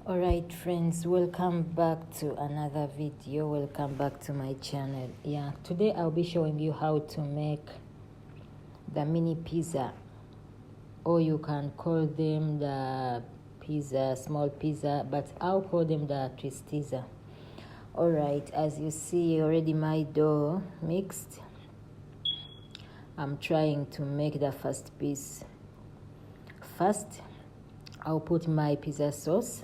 Alright friends, welcome back to another video. Welcome back to my channel. Today I'll be showing you how to make the mini pizza, or you can call them the pizza, small pizza, but I'll call them the Twistizza. Alright, as you see already my dough mixed. I'm trying to make the first piece. First I'll put my pizza sauce.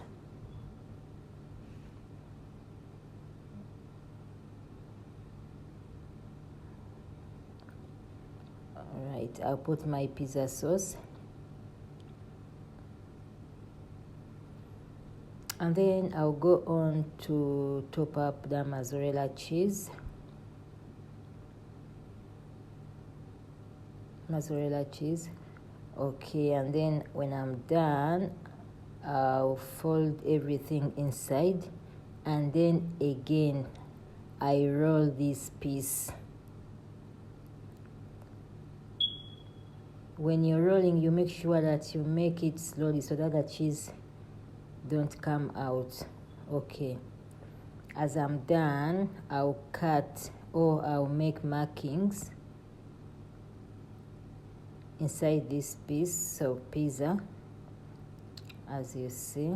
Alright, I'll put my pizza sauce, and then I'll go on to top up the mozzarella cheese. Okay, and then when I'm done, I'll fold everything inside, and then again I roll this piece. When you're rolling, you make sure that you make it slowly so that the cheese don't come out. Okay, as I'm done, I'll cut, or I'll make markings inside this piece of pizza, as you see,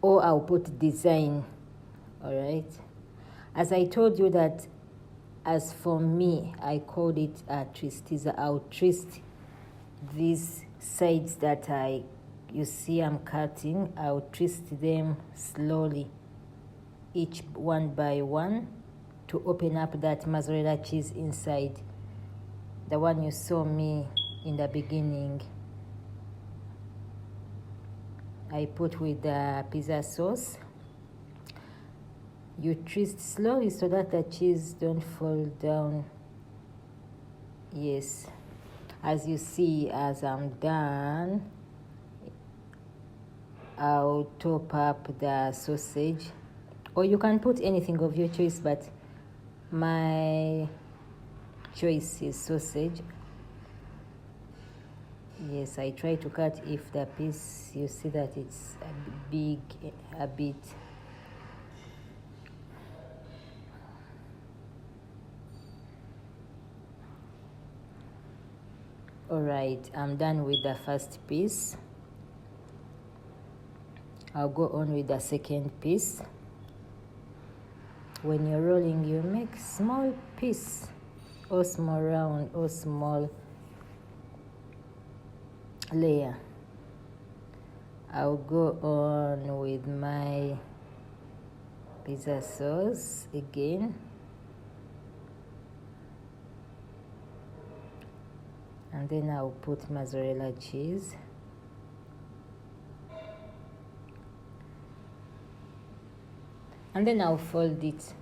or I'll put design. All right, as I told you that, as for me, I called it a Twistizza. I'll twist these sides that you see I'm cutting. I'll twist them slowly, each one by one, to open up that mozzarella cheese inside, the one you saw me in the beginning. I put with the pizza sauce. You twist slowly so that the cheese don't fall down. Yes, as you see, as I'm done, I'll top up the sausage, or you can put anything of your choice, but my choice is sausage. Yes, I try to cut, if the piece, you see that it's big a bit. Alright, I'm done with the first piece. I'll go on with the second piece. When you're rolling, you make small piece, or small round, or small layer. I'll go on with my pizza sauce again. And then I'll put mozzarella cheese. And then I'll fold it,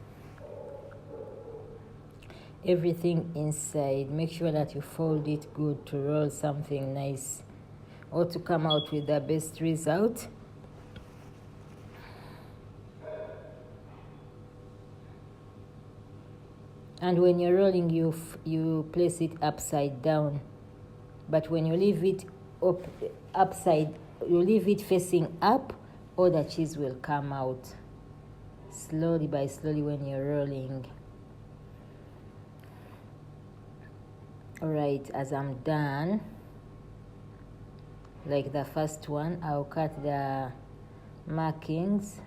everything inside. Make sure that you fold it good to roll something nice, or to come out with the best result. And when you're rolling, you place it upside down. But when you leave it you leave it facing up, or the cheese will come out slowly by slowly when you're rolling. Alright, as I'm done, like the first one, I'll cut the markings.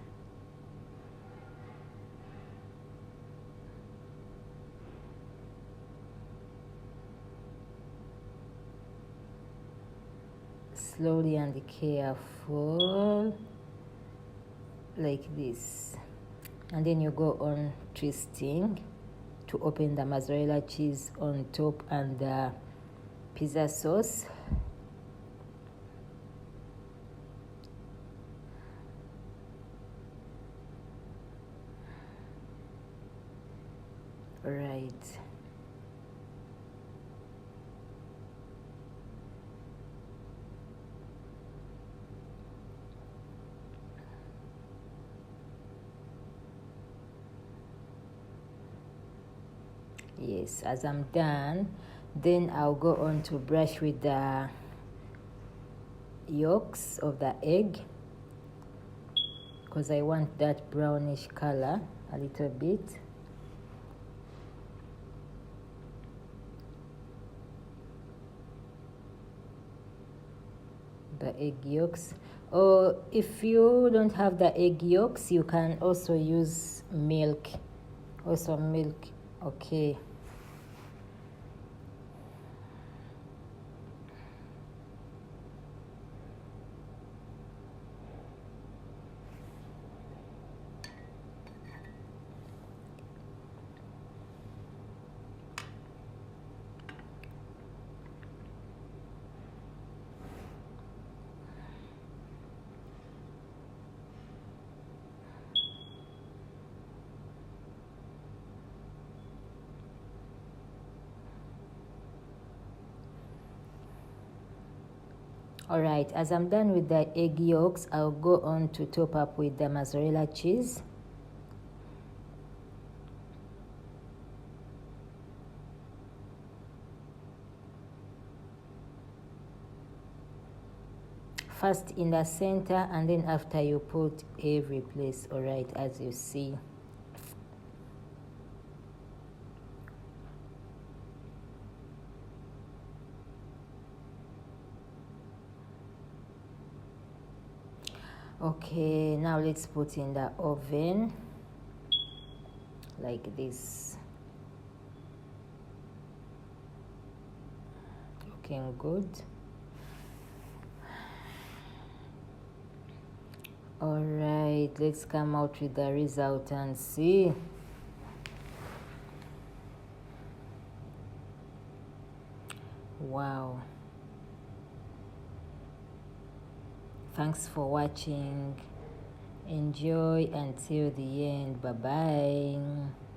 Slowly and careful, like this. And then you go on twisting to open the mozzarella cheese on top and the pizza sauce. Right. Yes, as I'm done, then I'll go on to brush with the yolks of the egg. because I want that brownish color a little bit. The egg yolks, or if you don't have the egg yolks, you can also use milk. Also milk, okay. All right, as I'm done with the egg yolks, I'll go on to top up with the mozzarella cheese. First in the center, and then after you put every place, all right, as you see. Okay, now let's put in the oven like this. Looking good. All right, let's come out with the result and see. Wow. Thanks for watching. Enjoy until the end. Bye-bye.